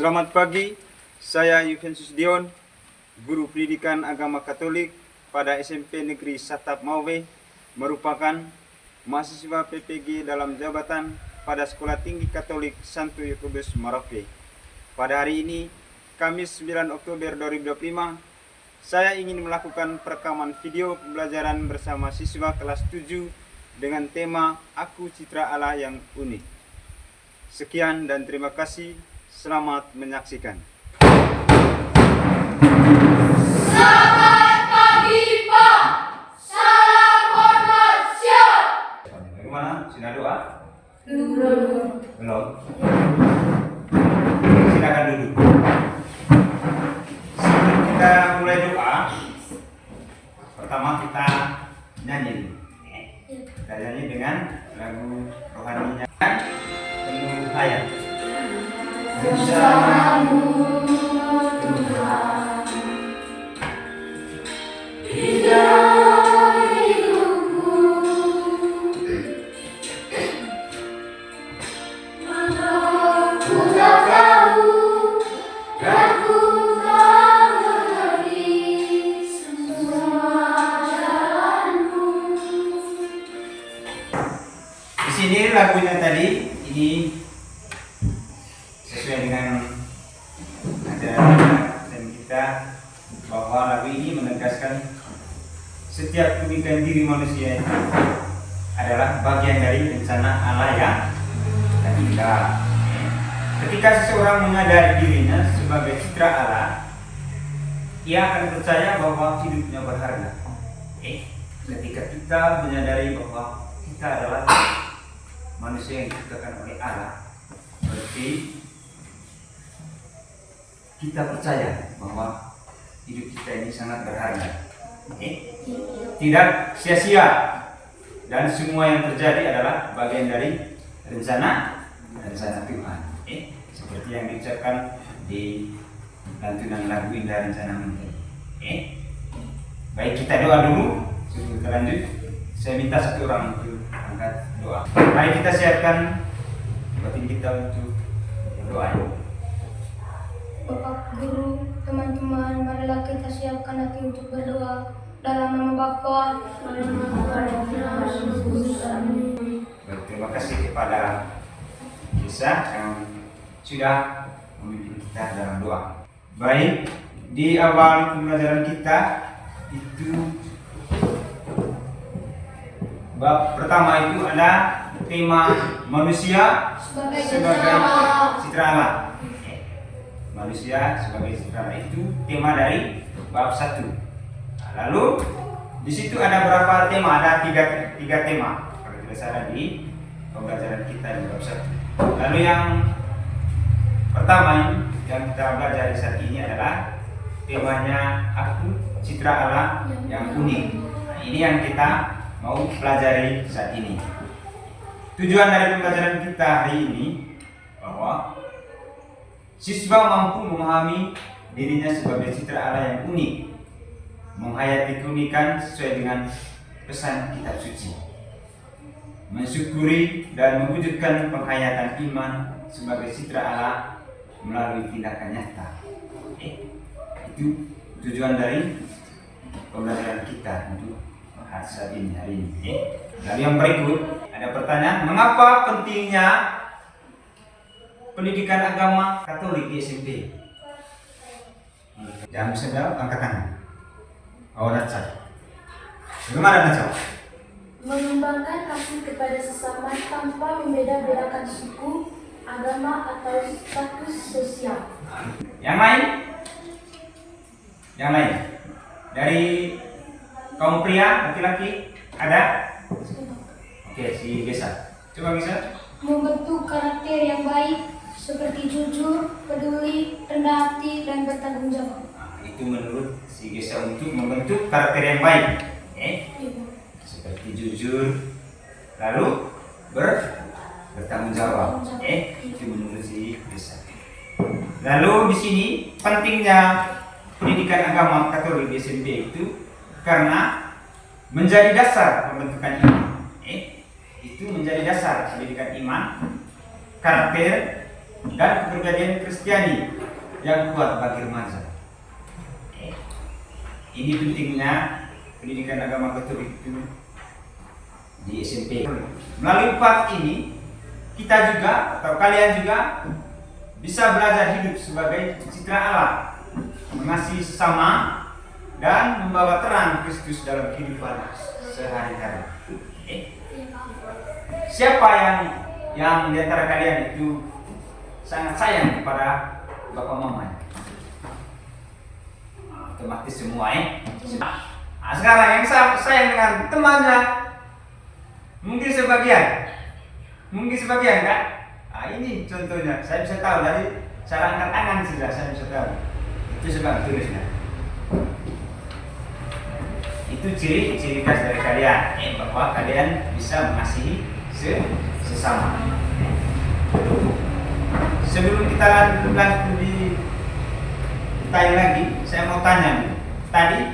Selamat pagi, saya Yuventus Dion, guru pendidikan agama Katolik pada SMP Negeri Satap Mauwe, merupakan mahasiswa PPG dalam jabatan pada Sekolah Tinggi Katolik Santo Yakobus Merauke. Pada hari ini, Kamis 9 Oktober 2025, saya ingin melakukan perekaman video pembelajaran bersama siswa kelas 7 dengan tema Aku Citra Allah yang Unik. Sekian dan terima kasih. Selamat menyaksikan. Selamat pagi, Pak. Salam hormat, siap. Bagaimana? Sudah doa? Belum. Belum? Silakan duduk. Sebelum kita mulai doa, pertama kita nyanyi. Kita nyanyi dengan lagu rohaninya penuh hayat. Bersamamu, Tuhan, di dalam hidupku, maka ku tak tahu dan ku tak mengerti semua jalanmu. Di sini lagunya tadi ini sesuai dengan ada dan kita bahwa lagu ini menegaskan setiap kebaikan diri manusia itu adalah bagian dari rencana Allah yang indah. Ketika seseorang menyadari dirinya sebagai citra Allah, ia akan percaya bahwa hidupnya berharga. Ketika kita menyadari bahwa kita adalah manusia yang diciptakan oleh Allah, berarti kita percaya bahwa hidup kita ini sangat berharga, tidak sia-sia, dan semua yang terjadi adalah bagian dari rencana Tuhan, seperti yang diucapkan di lantunan lagu Indah Rencanamu. Baik, kita doa dulu sebelum kita lanjut. Saya minta satu orang untuk angkat doa. Mari kita siapkan batin kita untuk berdoa. Bapak Guru, teman-teman, marilah kita siapkan hati untuk berdoa dalam nama Bapa dan Nama dan Roh Kudus. Amin. Terima kasih kepada Kisah yang sudah memimpin kita dalam doa. Baik, di awal pembelajaran kita itu bab pertama itu ada tema manusia sebagai citra Allah. Manusia sebagai citra Allah itu tema dari bab 1. Lalu di situ ada berapa tema? Ada tiga tema kalau tidak salah di pembelajaran kita di bab 1. Lalu yang pertama yang kita belajar saat ini adalah temanya Aku Citra Allah yang Unik. Ini yang kita mau pelajari saat ini. Tujuan dari pembelajaran kita hari ini bahwa siswa mampu memahami dirinya sebagai citra Allah yang unik, menghayati keunikan sesuai dengan pesan kitab suci, mensyukuri dan mewujudkan penghayatan iman sebagai citra Allah melalui tindakan nyata. Itu tujuan dari pembelajaran kita untuk saat ini hari ini. Lalu yang berikut ada pertanyaan, mengapa pentingnya pendidikan agama Katolik di SMP? Yang bisa jawab angkat tangan. Naca. Bagaimana Naca? Mengembangkan kasih kepada sesama tanpa membeda-bedakan suku, agama, atau status sosial. Yang lain? Yang lain? Dari kaum pria, laki-laki ada? Oke, si Gesa. Coba Gesa. Membentuk karakter yang baik seperti jujur, peduli, rendah hati, dan bertanggung jawab. Itu menurut si Gesa untuk membentuk karakter yang baik. Seperti jujur, lalu bertanggung jawab. Itu menurut si Gesa. Lalu di sini pentingnya pendidikan agama Katolik di SMP itu karena menjadi dasar pembentukan iman. Itu menjadi dasar pendidikan iman, karakter, dan kepribadian Kristiani yang kuat bagi remaja. Ini pentingnya pendidikan agama Katolik itu di SMP. Melalui part ini kita juga atau kalian juga bisa belajar hidup sebagai citra Allah, mengasihi sesama dan membawa terang Kristus dalam kehidupan sehari-hari. Siapa yang di antara kalian itu sangat sayang kepada bapak mamanya? Otomatis semua Nah, sekarang yang sayang dengan temannya mungkin sebagian kan? Nah, ini contohnya saya bisa tahu dari cara angkat tangan sudah saya bisa tahu. Itu sebab tulisnya. Itu ciri khas dari kalian, bahwa kalian bisa mengasihi sesama. Sebelum kita lanjut ditanya lagi, saya mau tanya tadi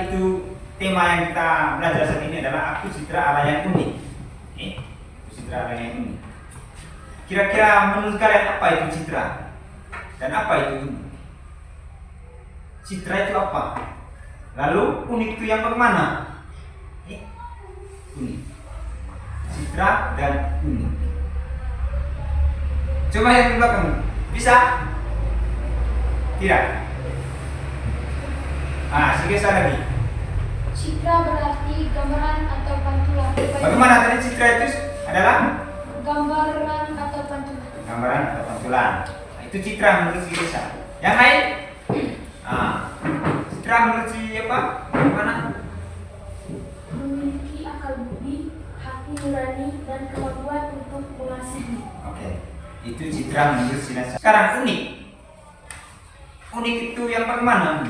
itu tema yang kita belajar saat ini adalah aku citra Allah yang unik. Aku citra Allah yang unik. Kira-kira menurut kalian apa itu citra? Dan apa itu unik? Citra itu apa? Lalu unik itu yang bagaimana? Unik. Citra dan unik. Coba yang di belakang. Bisa? Tidak. Segeser lagi. Citra berarti gambaran atau pantulan. Bagaimana tadi citra itu adalah? Gambaran atau pantulan. Gambaran atau pantulan. Itu citra menurut si Desa. Yang lain? Citra menurut si apa? Bagaimana? Memiliki akal budi, hati nurani, dan kemampuan untuk mengasihi. Oke. Itu citra menurut si Desa. Sekarang unik. Unik itu yang bagaimana?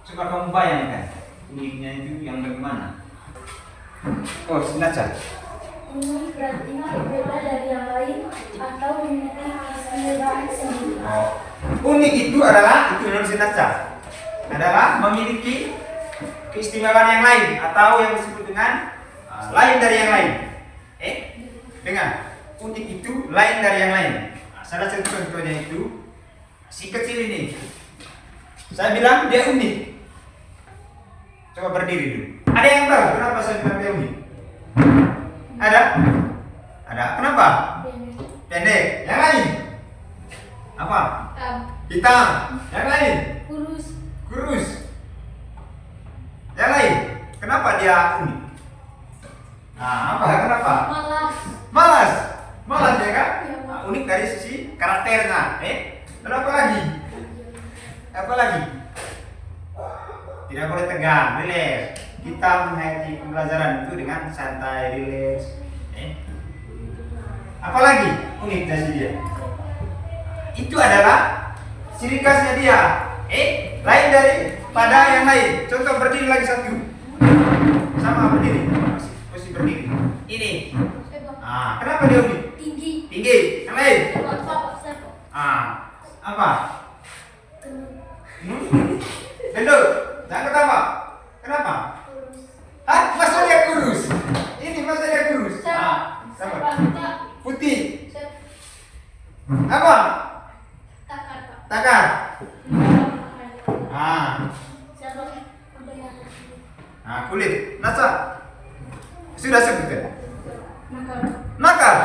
Coba kamu bayangkan. Uniknya itu yang bagaimana? Oh, Sinaca. Unik berarti berbeda dari yang lain atau memiliki keistimewaan sendiri. Unik itu adalah, itu menurut Sinaca, adalah memiliki keistimewaan yang lain atau yang disebut dengan lain dari yang lain. Dengar, unik itu lain dari yang lain. Salah satu contohnya itu si kecil ini. Saya bilang dia unik. Coba berdiri dulu. Ada yang tahu kenapa saya bilang dia unik? Ada? Kenapa? Pendek. Yang lain? Apa? Hitam. Yang lain? Kurus. Yang lain? Kenapa dia unik? Kenapa? Malas ya kan? Unik dari sisi karakternya. Lalu apa lagi? Tidak boleh tegang, rileks. Kita menghayati pembelajaran itu dengan santai, rileks. Apalagi unik dari dia? Itu adalah ciri khasnya dia. Lain daripada yang lain. Contoh berdiri lagi satu. Sama berdiri. Posisi berdiri. Ini. Kenapa dia unik? Tinggi. Yang lain? Apa? Gendut. Jangan ketawa. Kenapa? Masa dia kurus? Ini masa dia kurus? Sama. Putih. Apa? Takar. Kulit. Nasa. Sudah sebutkan. Nakal.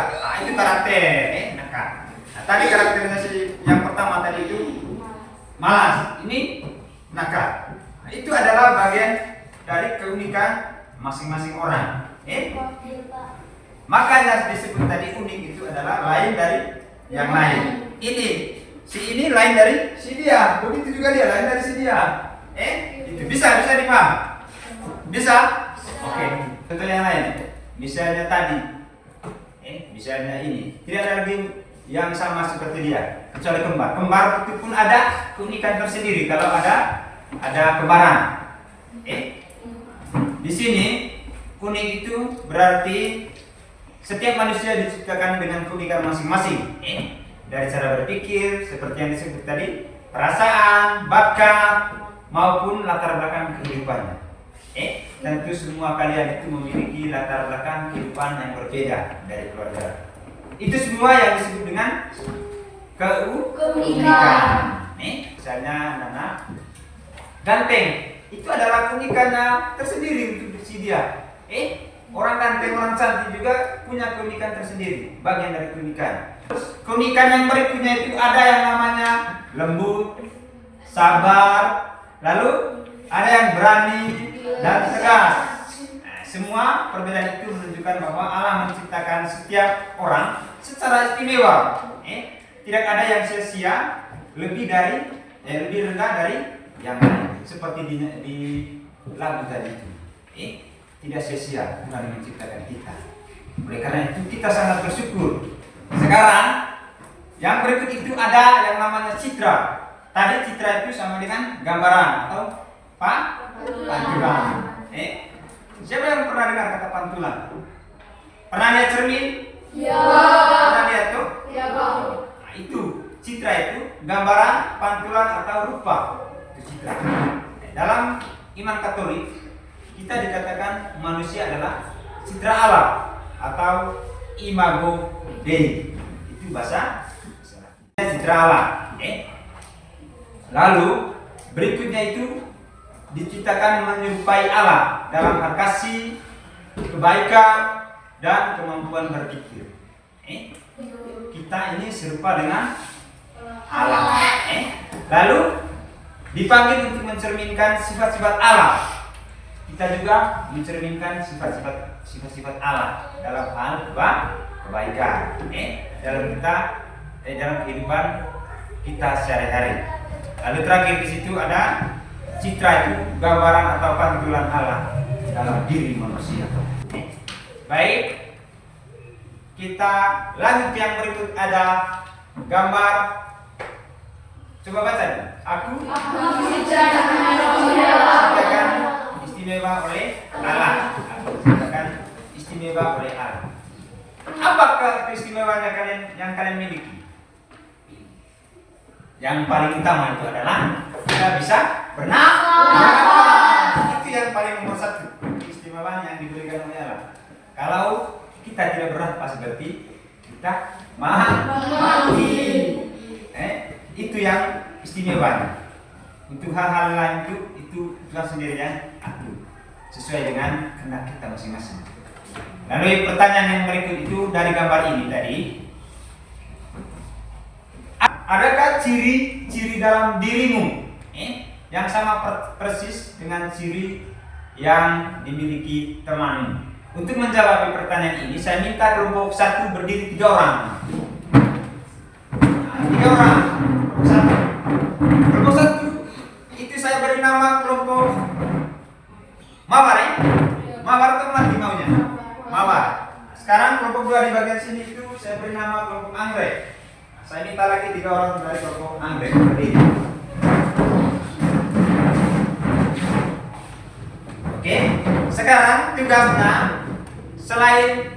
Itu karakter. Nakal. Tadi karakternya yang pertama tadi itu malas. Ini nakal. Itu adalah bagian dari keunikan masing-masing orang. Makanya disebut tadi unik itu adalah lain dari yang lain. Ini lain dari si dia. Begitu juga dia lain dari si dia. Itu bisa dipaham? Bisa? Oke. Contoh yang lain. Misalnya tadi. Misalnya ini. Tidak ada lagi yang sama seperti dia kecuali kembar. Kembar itu pun ada keunikan tersendiri kalau ada kembaran. Di sini unik itu berarti setiap manusia diciptakan dengan keunikan masing-masing. Dari cara berpikir seperti yang disebut tadi, perasaan, bakat maupun latar belakang kehidupannya. Tentu semua kalian itu memiliki latar belakang kehidupan yang berbeda dari keluarga Itu semua yang disebut dengan keunikan. Nih, misalnya Nana ganteng, itu adalah keunikannya tersendiri untuk si dia. Orang ganteng, orang cantik juga punya keunikan tersendiri, bagian dari keunikan. Terus keunikan yang berikutnya itu ada yang namanya lembut, sabar, lalu ada yang berani dan tegas. Nah, semua perbedaan itu menunjukkan bahwa Allah menciptakan setiap orang secara istimewa. Tidak ada yang sia-sia, lebih rendah dari yang lain. Seperti di lagu tadi itu. Tidak sia-sia Tuhan menciptakan kita. Oleh karena itu kita sangat bersyukur. Sekarang yang berikut itu ada yang namanya citra. Tadi citra itu sama dengan gambaran atau pantulan. Siapa yang pernah dengar kata pantulan? Pernah lihat cermin? Ya. Pernah lihat tuh? Ya, Pak. Nah, itu citra itu gambaran, pantulan atau rupa. Itu citra. Dalam iman Katolik kita dikatakan manusia adalah citra Allah atau imago Dei. Itu bahasa citra Allah. Lalu berikutnya itu diciptakan menyerupai Allah dalam hal kasih, kebaikan, dan kemampuan berpikir. Kita ini serupa dengan Allah. Lalu dipanggil untuk mencerminkan sifat-sifat Allah. Kita juga mencerminkan sifat-sifat Allah dalam hal kebaikan. Dalam kehidupan kita sehari-hari. Lalu terakhir di situ ada citra itu gambaran atau pantulan Allah dalam diri manusia. Baik, kita lanjut yang berikut ada gambar. Coba baca. Aku diciptakan istimewa oleh Allah. Aku diciptakan istimewa oleh Allah. Apakah keistimewaan yang kalian miliki? Yang paling utama itu adalah kita bisa bernafas. Itu yang paling nomor satu, keistimewaan yang diberikan oleh Allah. Kalau kita tidak bernafas berarti kita mati. Itu yang istimewanya. Untuk hal-hal lain itu Tuhan sendiri yang atur sesuai dengan kehendak kita masing-masing. Lalu pertanyaan yang berikut itu dari gambar ini tadi. Adakah ciri-ciri dalam dirimu yang sama persis dengan ciri yang dimiliki temanmu? Untuk menjawab pertanyaan ini, saya minta kelompok satu berdiri 3 orang. 3 orang. Kelompok satu itu saya beri nama kelompok Mawar. Mawar itu mati maunya. Mawar. Sekarang kelompok 2 di bagian sini itu saya beri nama kelompok Anggrek. Saya minta lagi 3 orang dari kelompok Anggrek berdiri. Oke, sekarang tugasnya selain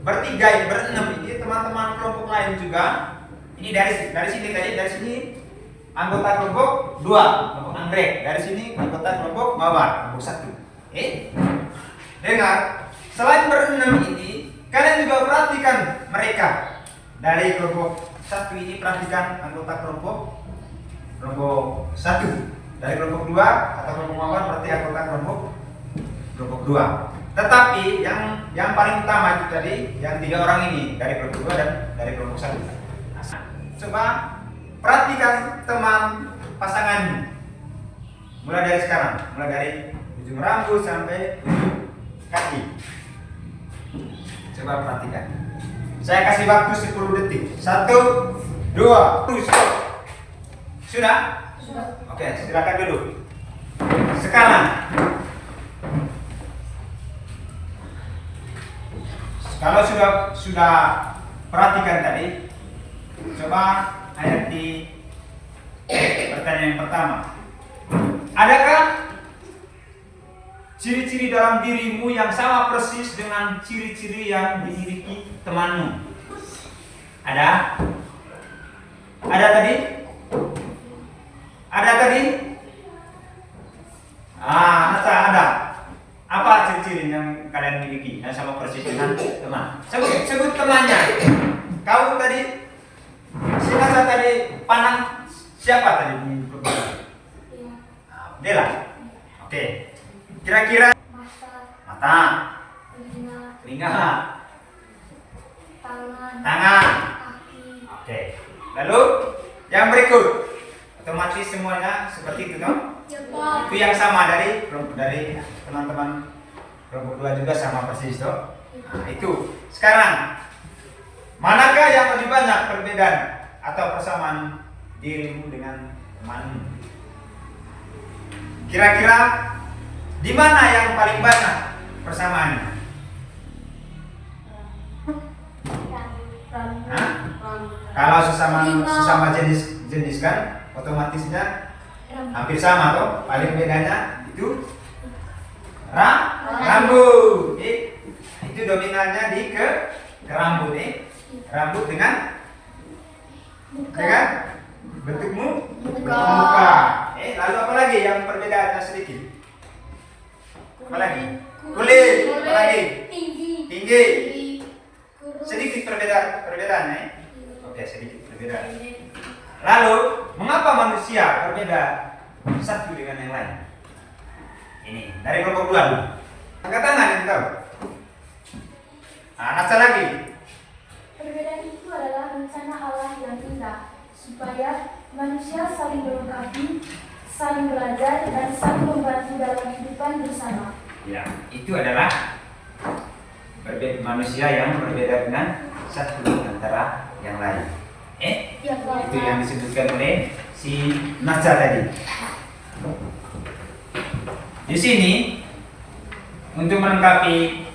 bertiga, berenam ini teman-teman kelompok lain juga. Ini dari sini anggota kelompok 2, kelompok Anggrek. Dari sini anggota kelompok Mawar, kelompok 1. Dengar, selain berenam ini, kalian juga perhatikan mereka. Dari kelompok 1 ini perhatikan anggota kelompok 1. Dari kelompok 2 atau kelompok Mawar berarti anggota kelompok 2. Tetapi yang paling utama itu tadi yang 3 orang ini dari kelompok 2 dan dari kelompok 1. Nah, coba perhatikan teman pasanganmu. Mulai dari sekarang, mulai dari ujung rambut sampai ujung kaki. Coba perhatikan. Saya kasih waktu 10 detik. 1, 2, stop. Sudah? Sudah. Oke, silakan duduk. Sekarang kalau sudah perhatikan tadi, coba hayati pertanyaan yang pertama. Adakah ciri-ciri dalam dirimu yang sama persis dengan ciri-ciri yang dimiliki temanmu? Ada? Ada tadi? Ada tadi? Ada. Apa ciri-ciri yang kalian miliki yang sama persis dengan teman? Sebut temannya. Kau tadi, si Nasa tadi panah siapa tadi? Bella. Oke. Kira-kira mata, telinga, tangan. Oke. Lalu yang berikut, otomatis semuanya seperti itu, toh? Itu yang sama dari teman-teman kelompok 2 juga sama persis, toh? Nah, itu. Sekarang, manakah yang lebih banyak perbedaan atau persamaan dirimu dengan temanmu? Kira-kira di mana yang paling banyak persamaannya? Hah? Kalau sesama jenis kan, otomatisnya hampir sama, toh? Paling bedanya itu rambut. Itu dominannya di ke rambut, rambut dengan bentuk muka. Lalu apa lagi yang perbedaannya sedikit? Apa lagi? Kulit. Apa lagi? Tinggi. Sedikit perbedaannya. Oke, sedikit perbedaan. Lalu, mengapa manusia berbeda satu dengan yang lain? Ini dari kelompok 2 dulu. Angkat tangan yang tahu. Nasa lagi. Perbedaan itu adalah rencana Allah yang indah, supaya manusia saling melengkapi, saling belajar, dan saling membantu dalam kehidupan bersama. Ya, itu adalah manusia yang berbeda dengan satu antara yang lain. Itu yang disebutkan oleh si Nasa tadi. Di sini untuk melengkapi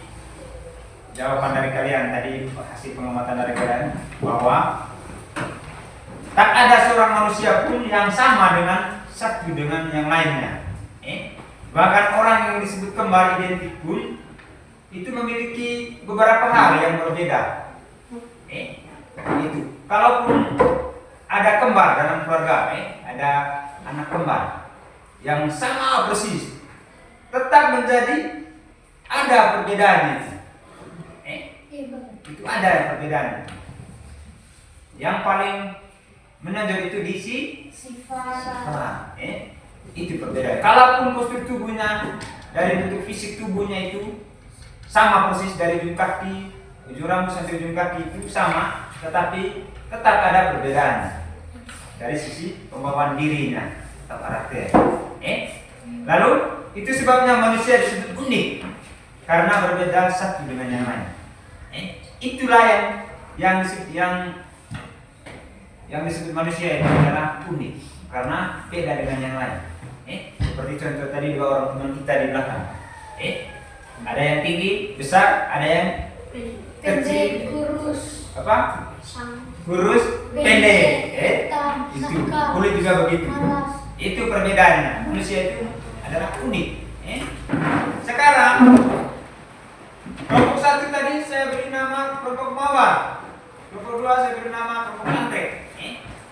jawaban dari kalian tadi, hasil pengamatan dari kalian, bahwa tak ada seorang manusia pun yang sama dengan satu dengan yang lainnya. Bahkan orang yang disebut kembar identik pun itu memiliki beberapa hal yang berbeda. Itu. Kalaupun ada kembar dalam keluarga, ada anak kembar yang sama persis, tetap menjadi ada perbedaannya. Itu ada perbedaan. Yang paling menonjol itu di sifat. Itu perbedaan. Kalaupun postur tubuhnya dari bentuk fisik tubuhnya itu sama persis dari ujung kaki, ujung rambut sampai ujung kaki itu sama, tetapi tetap ada perbedaan dari sisi pembawaan dirinya atau karakter. Lalu itu sebabnya manusia disebut unik karena berbeda satu dengan yang lain. Itulah yang disebut manusia itu adalah unik karena beda dengan yang lain. Seperti contoh tadi 2 orang teman kita di belakang. Ada yang tinggi, besar, ada yang kecil, kurus, kurus, pendek. Itu kulit juga begitu. Itu perbedaannya. Manusia itu adalah unik. Sekarang kelompok 1 tadi saya beri nama kelompok mawar. Kelompok 2 saya beri nama kelompok anggrek.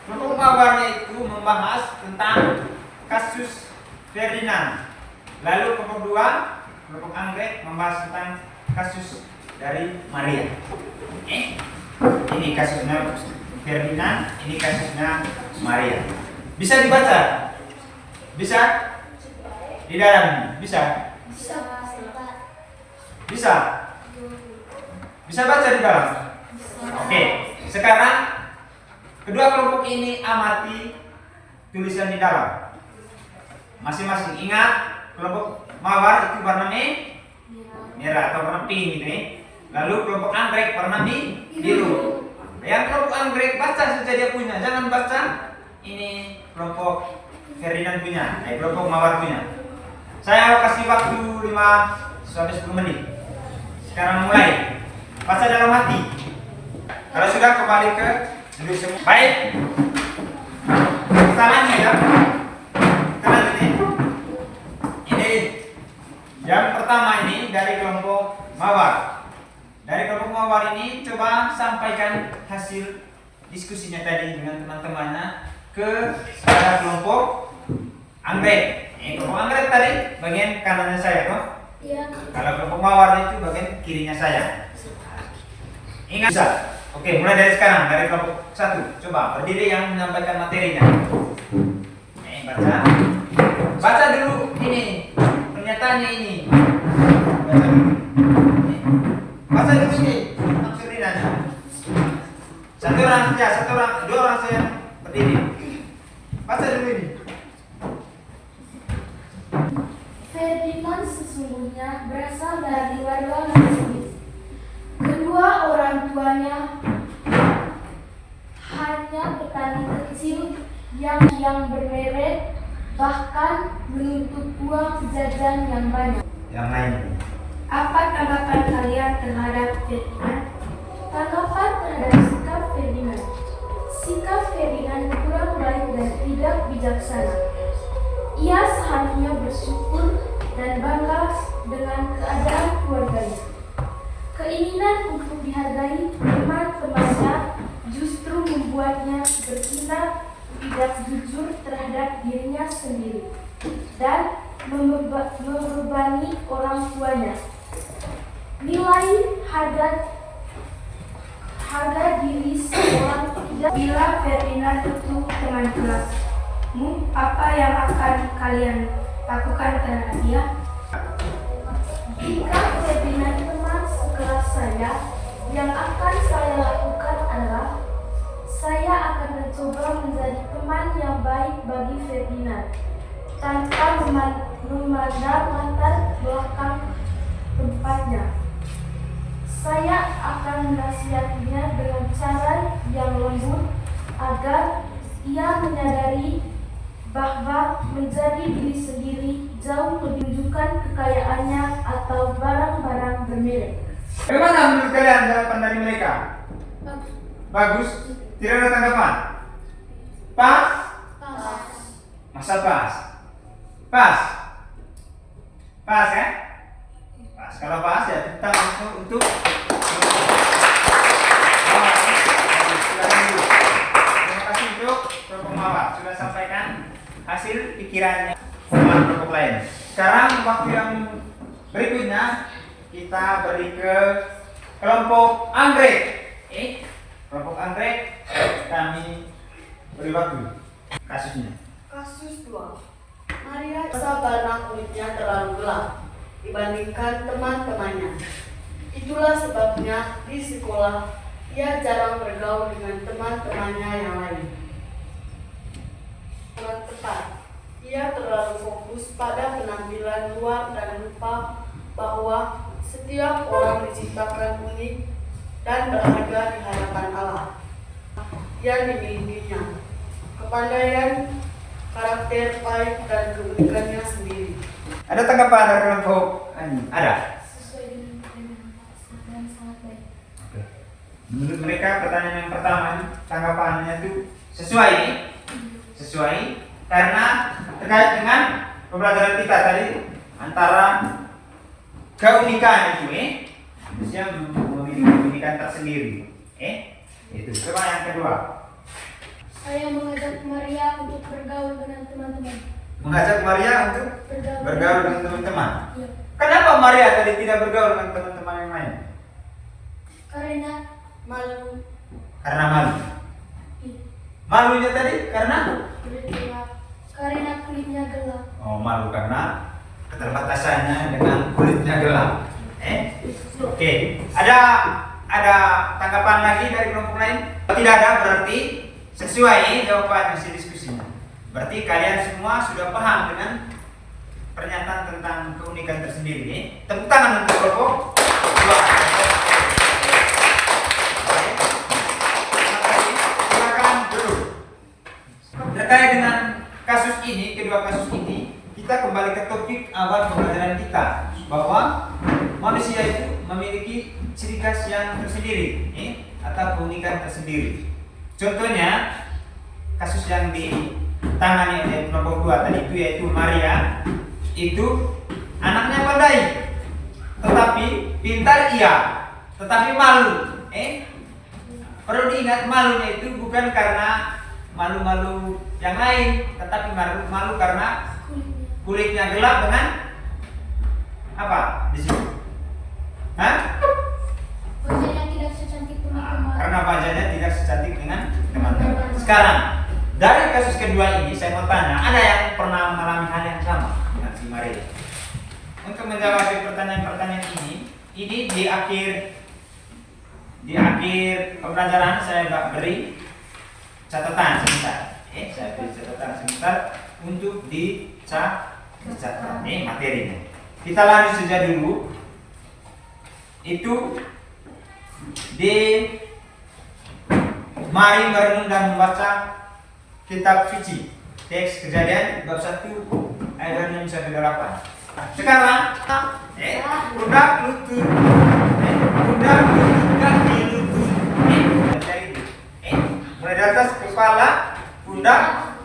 Kelompok mawarnya itu membahas tentang kasus Ferdinand. Lalu kelompok 2, kelompok anggrek membahas tentang kasus dari Maria. Ini kasusnya Ferdinand, ini kasusnya Maria. Bisa dibaca? Bisa? Di dalam bisa? Bisa? Bisa baca di dalam? Oke, sekarang kedua kelompok ini amati tulisan di dalam. Masing-masing ingat, kelompok mawar itu warna merah atau warna pink gitu. Lalu kelompok anggrek warna biru. Yang kelompok anggrek baca saja dia punya, jangan baca ini kelompok Ferdinand punya, kelompok mawar punya. Saya kasih waktu 5-10 menit. Sekarang mulai. Baca dalam hati. Kalau sudah kembali ke duduk semua. Baik. Kita lanjut ya. Kita lanjut nih. Ini yang pertama ini dari kelompok mawar. Dari kelompok mawar ini coba sampaikan hasil diskusinya tadi dengan teman-temannya ke kelompok anggrek. Kelompok anggrek tadi bagian kanannya saya, toh? Iya. Kalau kelompok mawar itu bagian kirinya saya. Ingat bisa? Oke, mulai dari sekarang, dari kelompok 1. Coba berdiri yang menyampaikan materinya. Baca. Baca dulu ini. Pernyataannya ini. Baca dulu ini. Maksudnya. Satu orang saja, dua orang saja berdiri. Baca dulu ini. Ferdinand sesungguhnya berasal dari keluarga miskin. Kedua orang tuanya hanya petani kecil yang bermeret, bahkan menuntut uang jajan yang banyak. Yang lain. Apa tanggapan kalian terhadap Ferdinand? Tanggapan terhadap sikap Ferdinand. Sikap Ferdinand kurang baik dan tidak bijaksana. Ia seharusnya bersyukur dan bangga dengan keadaan keluarganya. Keinginan untuk dihargai teman-temannya justru membuatnya bertindak tidak jujur terhadap dirinya sendiri dan membebani orang tuanya. Nilai harga diri seorang tidak. Bila Ferdinand itu teman kelasmu, apa yang akan kalian lakukan terhadap dia? Jika Ferdinand teman sekelas saya, yang akan saya lakukan adalah saya akan mencoba menjadi teman yang baik bagi Ferdinand tanpa memandang latar belakang tempatnya. Saya akan menasihatinya dengan cara yang lembut agar ia menyadari bahwa menjadi diri sendiri jauh lebih menunjukkan kekayaannya atau barang-barang bermerek. Bagaimana menurut kalian jawaban dari mereka? Bagus. Tidak ada tanggapan? Pas? Masa pas? Pas? Pas ya? Pas. Kalau pas ya kita masuk untuk terima kasih untuk kelompok mawar sudah sampaikan hasil pikirannya kelompok lain. Sekarang waktu yang berikutnya kita beri ke kelompok anggrek. Kelompok anggrek kami beri waktu kasusnya. Kasus 2. Maria karena kulitnya terlalu gelap dibandingkan teman-temannya. Itulah sebabnya di sekolah ia jarang bergaul dengan teman-temannya yang lain. Dengan tepat, ia terlalu fokus pada penampilan luar dan lupa bahwa setiap orang diciptakan unik dan berharga di hadapan Allah yang dimilikinya. Kepandaian, karakter baik dan keunikannya sendiri. Ada tanggapan dari kelompok ini? Ada? Sesuai dengan dan sangat baik. Oke. Menurut mereka pertanyaan yang pertama tanggapannya itu sesuai karena terkait dengan pembelajaran kita tadi antara keunikan itu manusia memiliki keunikan tersendiri. Itu. Coba yang kedua. Saya mengajak Maria untuk bergaul dengan teman-teman. Mengajak Maria untuk bergaul dengan teman-teman. Iya. Kenapa Maria tadi tidak bergaul dengan teman-teman yang lain? Karena Malu, Karena malu. Malunya tadi karena? karena kulitnya gelap. Oh, malu karena keterbatasannya dengan kulitnya gelap. Oke. Ada tanggapan lagi dari kelompok lain? Tidak ada berarti sesuai jawaban hasil diskusinya. Berarti kalian semua sudah paham dengan pernyataan tentang keunikan tersendiri. Tepuk tangan untuk kelompok 2. Silakan duduk. Terkait dengan kasus ini, kedua kasus ini, kita kembali ke topik awal pembelajaran kita bahwa manusia itu memiliki ciri khas yang tersendiri, atau keunikan tersendiri. Contohnya kasus yang ditangani oleh kelompok 2 tadi itu yaitu Maria, itu anaknya pandai, tetapi pintar iya, tetapi malu. Perlu diingat malunya itu bukan karena malu-malu yang lain, tetapi malu karena kulitnya gelap dengan apa di sini? Wajahnya tidak secantik teman-teman. Karena Untuk menjawab pertanyaan-pertanyaan ini di akhir pembelajaran saya beri catatan sebentar. Saya beri catatan sebentar untuk dicatat materinya. Kita lanjut saja dulu. Itu mari merenung dan membaca kitab suci. Teks Kejadian bab 1 ayat 6 sampai 8. Sekarang pundak lutut, kaki lutut. Mulai dari atas kepala, pundak,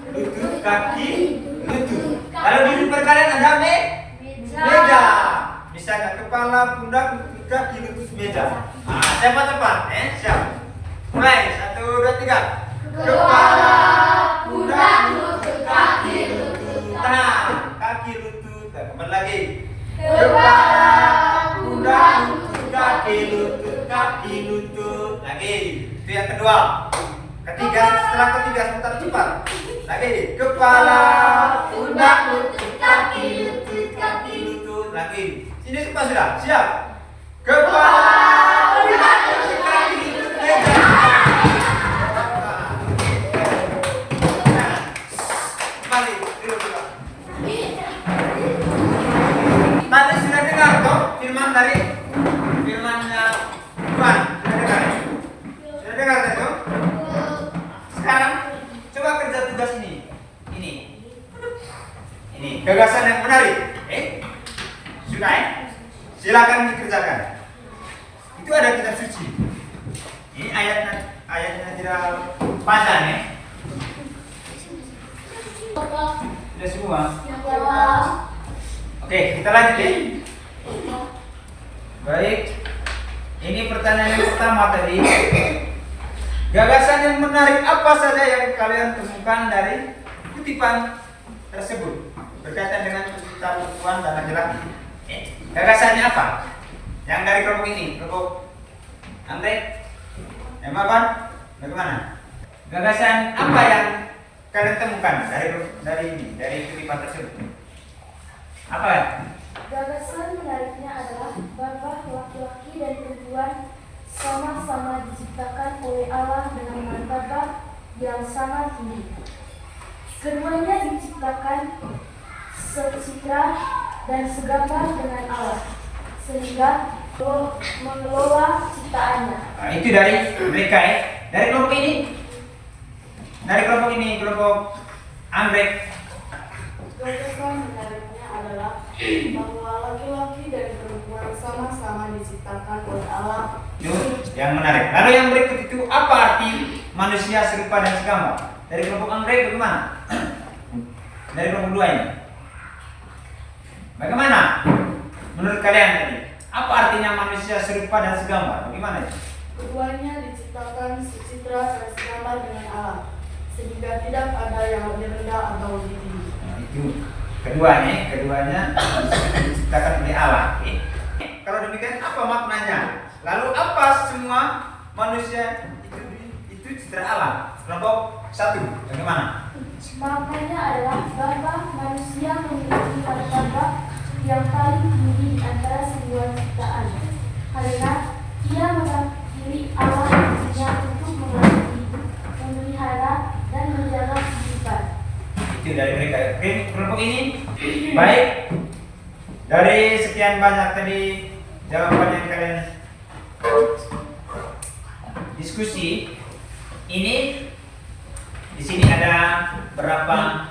lutut, kaki, lutut. Kalau di depan kalian ada meja. Misalnya kepala, pundak, lutut, kaki, lutut, meja. Cepat-cepat, siap. Mulai 1, 2, 3. Kepala, pundak, lutut, kaki, lutut. Tenang, kaki, lutut. Kembali lagi. Kepala, pundak, lutut, kaki, lutut, kaki, lutut. Lagi. Itu yang kedua. Setelah ketiga sebentar cepat. Lagi. Kepala, pundak, lutut, kaki, lutut, kaki, lutut. Lagi. Sini semua sudah. Siap. Kepala, pundak, lutut, kaki, lutut, meja. Kembali. Tadi sudah dengar toh firmannya Tuhan. Sudah dengar tadi toh? Sekarang coba kerja tugas ini. Ini gagasan yang menarik. Sudah silakan dikerjakan. Itu ada kitab suci. Ini ayatnya tidak panjang ya. Sudah semua. Oke, kita lanjut ya. Baik. Ini pertanyaan yang pertama tadi. Gagasan yang menarik apa saja yang kalian temukan dari kutipan tersebut berkaitan dengan penciptaan perempuan dan laki-laki? Gagasannya apa? Yang dari kelompok ini, kelompok Andre, Emaban, bagaimana? Gagasan apa yang kalian temukan dari kutipan tersebut? Apa? Gagasan menariknya adalah bahwa laki-laki dan perempuan sama-sama diciptakan oleh Allah dengan martabat yang sangat tinggi. Keduanya diciptakan secitra dan segambar dengan Allah, sehingga mengelola ciptaannya. Nah, itu dari mereka ya. Dari kelompok ini, kelompok Andre. Gagasan menariknya adalah bahwa laki-laki dan perempuan sama-sama diciptakan oleh Allah. Itu yang menarik. Lalu yang berikut itu apa arti manusia serupa dan segambar? Dari kelompok Andre bagaimana? Dari kelompok dua ini. Bagaimana? Menurut kalian tadi, apa artinya manusia serupa dan segambar? Bagaimana? Keduanya diciptakan secitra dan segambar dengan Allah, sehingga tidak ada yang lebih rendah atau lebih tinggi. Nah, itu keduanya diciptakan oleh Allah. Oke. Kalau demikian apa maknanya? Lalu apa semua manusia itu citra Allah? Kelompok 1 bagaimana? Maknanya adalah bahwa manusia memiliki martabat yang paling tinggi di antara semua ciptaan, karena ia mewakili Allah untuk mengerti, memelihara, dan menjaga kehidupan. Itu dari mereka. Oke, kelompok ini baik. Dari sekian banyak tadi jawaban yang kalian diskusi, ini di sini ada beberapa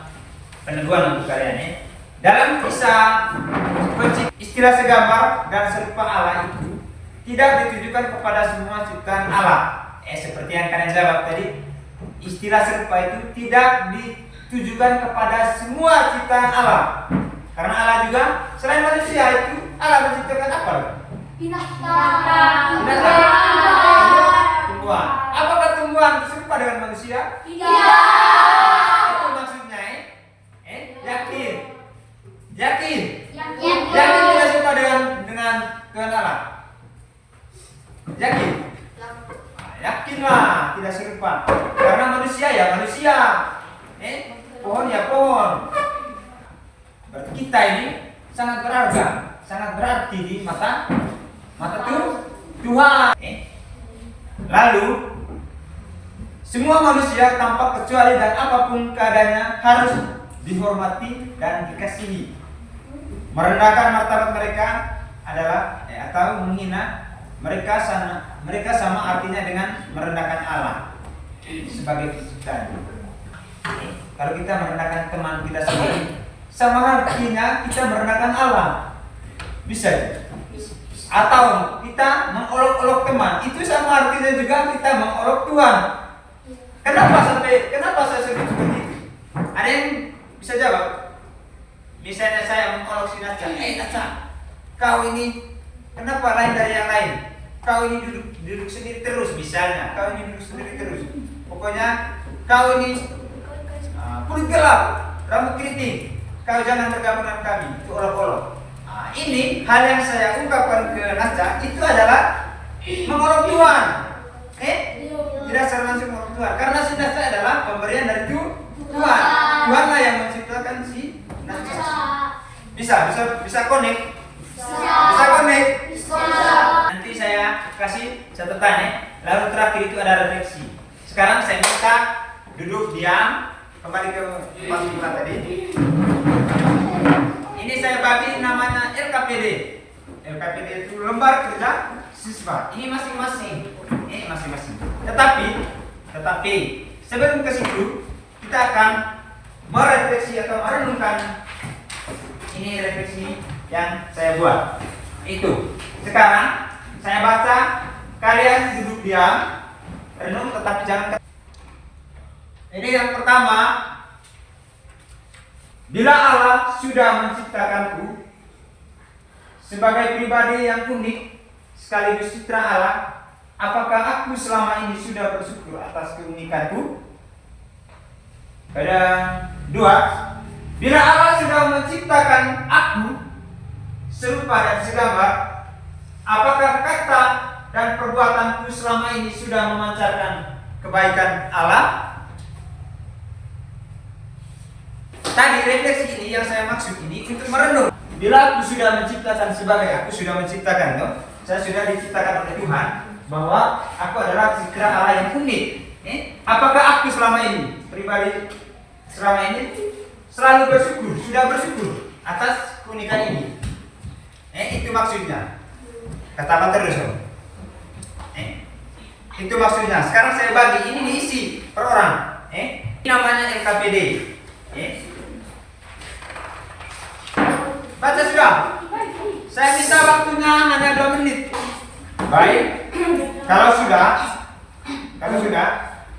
peneguhan untuk kalian ya. Dalam kisah istilah segambar dan serupa Allah itu tidak ditujukan kepada semua ciptaan Allah. Seperti yang kalian jawab tadi, istilah serupa itu tidak ditujukan kepada semua ciptaan Allah. Karena Allah juga selain manusia itu Allah menciptakan apa? Binatang. Tumbuhan. Apakah tumbuhan serupa dengan manusia? Tidak. Itu maksudnya yakin. Yakin Yakin. tidak serupa dengan Tuhan Allah. Yakin. Yakinlah tidak serupa. Karena manusia ya manusia. Pohon ya pohon. Berarti kita ini sangat berharga, sangat berarti di mata Tuhan. Lalu semua manusia tanpa kecuali dan apapun keadaannya harus dihormati dan dikasihi. Merendahkan martabat mereka adalah atau menghina mereka sama artinya dengan merendahkan Allah sebagai pencipta. Kalau kita merendahkan teman kita sendiri, sama artinya kita merendahkan Allah. Bisa. Atau kita mengolok-olok teman, itu sama artinya juga kita mengolok Tuhan. Kenapa saya sebut seperti itu? Ada yang bisa jawab? Misalnya saya mengolok si Naca, Naca, kau ini kenapa lain dari yang lain? Kau ini duduk sendiri terus, misalnya. Kau ini duduk sendiri terus. Pokoknya kau ini kulit gelap, rambut keriting. Kau jangan bergabung dengan kami. Itu olok-olok. Ini hal yang saya ungkapkan ke Naca itu adalah mengolok Tuhan. Tidak secara langsung mengolok Tuhan. Karena si Naca adalah pemberian dari Tuhan. Tuhanlah yang menciptakan si Naca. Bisa connect? Bisa connect? Nanti saya kasih catatan ya. Lalu terakhir itu ada refleksi. Sekarang saya minta duduk diam, kembali ke tempat kita tadi. Ini saya bagi namanya LKPD. LKPD itu lembar kerja siswa. Ini masing-masing. Tetapi sebelum ke situ kita akan merefleksi atau merenungkan. Ini refleksi yang saya buat. Itu. Sekarang saya baca, kalian duduk diam, renung tetapi jangan. Ini yang pertama. Bila Allah sudah menciptakanku sebagai pribadi yang unik sekaligus citra Allah, apakah aku selama ini sudah bersyukur atas keunikanku? Kedua, bila Allah sudah menciptakan aku serupa dan segambar, apakah kata dan perbuatanku selama ini sudah memancarkan kebaikan Allah? Tadi refleksi ini yang saya maksud ini untuk merenung. Bila aku sudah menciptakan saya sudah diciptakan oleh Tuhan, bahwa aku adalah citra Allah yang unik. Apakah aku selama ini pribadi selalu sudah bersyukur atas keunikan ini? Itu maksudnya. Katakan terus. Itu maksudnya. Sekarang saya bagi ini diisi per orang. Ini namanya LKPD. Baca sudah. Saya minta waktunya hanya 2 menit. Baik. Kalau sudah,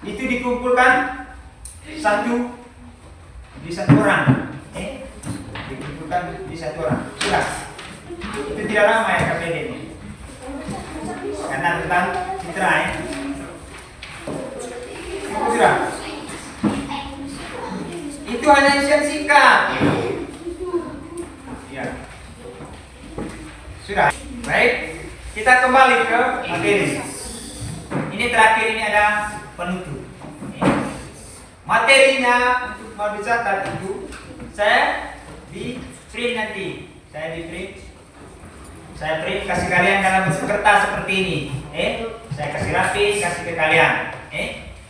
itu dikumpulkan di satu orang. Dikumpulkan di satu orang. Sudah. Itu tidak lama ya KPD ini. Karena tentang citra ya. Sudah. Itu hanya isian singkat. Ya. Sudah. Baik. Kita kembali ke materi. Ini terakhir, ini ada penutup. Materinya untuk mau dicatat itu saya di print nanti. Saya print kasih kalian dalam bentuk kertas seperti ini. Saya kasih rapi, kasih ke kalian.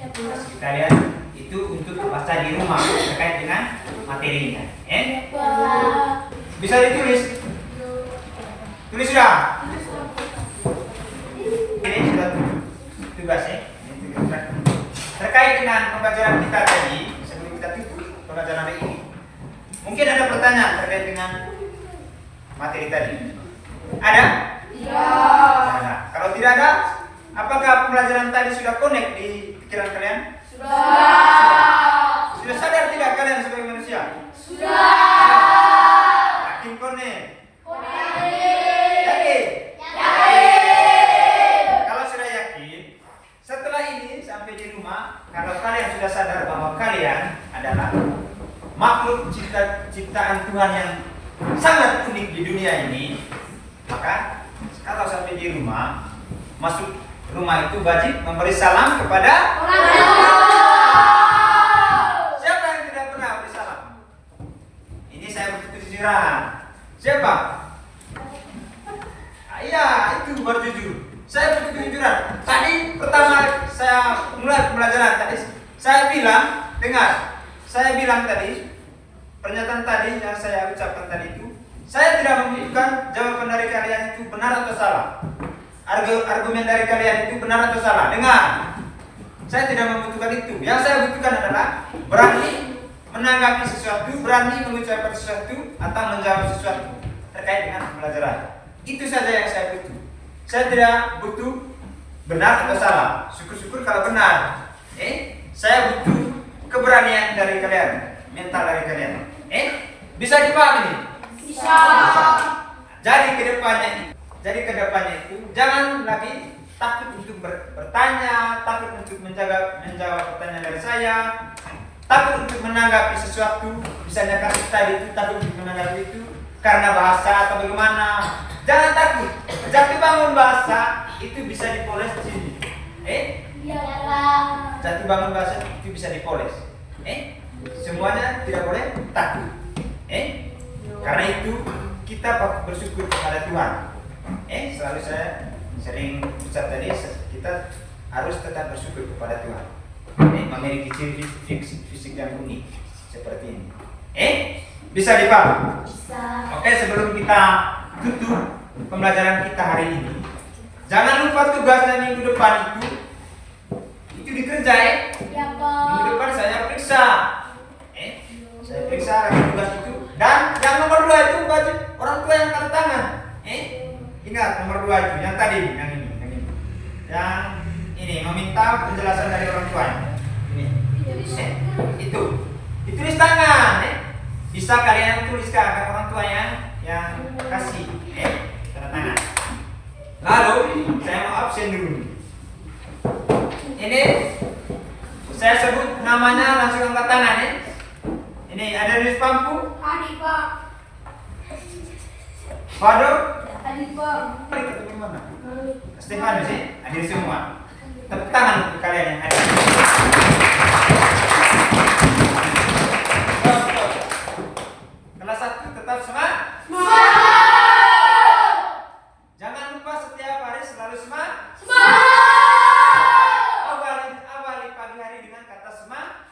Kasih kalian itu untuk baca di rumah terkait dengan materinya. Bisa ditulis? Tulis sudah? Ini sudah tugas ya. Terkait dengan pembelajaran kita tadi, sebelum kita tutup pembelajaran hari ini, mungkin ada pertanyaan terkait dengan materi tadi. Ada? Iya. Ada. Kalau tidak ada, apakah pembelajaran tadi sudah connect di pikiran kalian? Sudah. Sudah sadar tidak kalian sebagai manusia? Sudah. Yakin connect? Yakin? Kalau sudah yakin, setelah ini sampai di rumah, kalau kalian sudah sadar bahwa kalian adalah makhluk ciptaan Tuhan yang sangat unik di dunia ini, maka kalau sampai di rumah, masuk rumah itu wajib memberi salam kepada orang tua. Siapa yang tidak pernah beri salam? Ini saya berkejujuran. Siapa? Iya, itu baru jujur. Saya butuh kejujuran. Tadi pertama saya mulai pembelajaran tadi saya bilang, dengar. Saya bilang tadi pernyataan tadi yang saya ucapkan tadi itu, saya tidak membutuhkan jawaban dari kalian itu benar atau salah. Argumen dari kalian itu benar atau salah. Dengar. Saya tidak membutuhkan itu. Yang saya butuhkan adalah berani menanggapi sesuatu, berani mengucapkan sesuatu atau menjawab sesuatu terkait dengan pembelajaran. Itu saja yang saya butuh. Saya tidak butuh benar atau salah. Syukur-syukur kalau benar. Saya butuh keberanian dari kalian, mental dari kalian. Bisa dipahami? Bisa. Jadi kedepannya itu jangan lagi takut untuk bertanya, takut untuk menjawab pertanyaan dari saya, takut untuk menanggapi sesuatu, misalnya kasus tadi itu takut untuk menanggapi itu karena bahasa atau bagaimana. Jangan takut. Jatuh bangun bahasa itu bisa dipoles di sini. Jatuh bangun bahasa itu bisa dipoles. Semuanya tidak boleh takut. Karena itu kita patut bersyukur kepada Tuhan. Selalu saya sering ucap tadi, kita harus tetap bersyukur kepada Tuhan. Memiliki ciri fisik yang unik seperti ini. Bisa dipahami? Bisa. Oke, sebelum kita tutup pembelajaran kita hari ini, jangan lupa tugasnya minggu depan itu dikerjain. Ya, Pak. Minggu depan saya periksa. Saya periksa lagi tugas itu. Dan yang nomor 2 itu wajib orang tua yang tanda tangan. Ingat nomor 2 itu, yang tadi, yang ini. Yang ini meminta penjelasan dari orang tua. Ini. Itu tulis tangan. Bisa kalian tuliskan ke orang tua yang kasih tanda tangan. Lalu saya mau absen dulu. Ini saya sebut namanya langsung angkat tangan ya. Ini ada Luis Pampu. Adik, Pak. Waduh. Adik, Pak. Mari ketemu mana? Stefanus sih, hadir semua. Tepuk tangan untuk kalian yang hadir. Kelas 1 tetap semangat. Jangan lupa setiap hari selalu semangat. Awali pagi hari dengan kata semangat.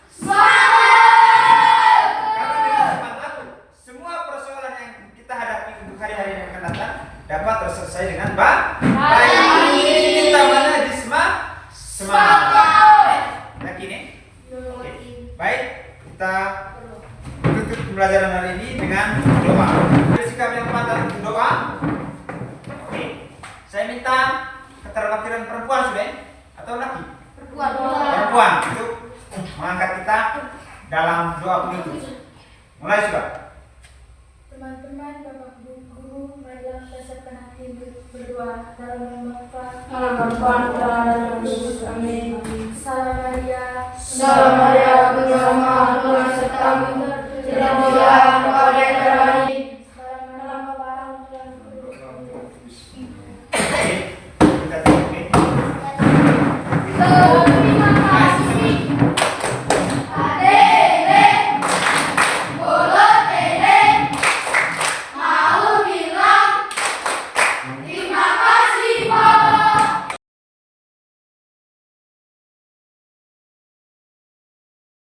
Karena dengan semangat semua persoalan yang kita hadapi untuk hari-hari yang akan datang dapat terselesai dengan baik. Kita mana di semangat. Yakin ya? Oke. Baik, kita tutup pembelajaran hari ini dengan doa. Sikap yang patah untuk doa. Oke. Saya minta keterwakilan perempuan sudah atau laki? Perempuan untuk mengangkat kita dalam doa penutup. Mulai sudah. Teman-teman, Bapak Guru, marilah kita siapkan hati berdoa dalam nama Bapa, Dalam nama Bapa,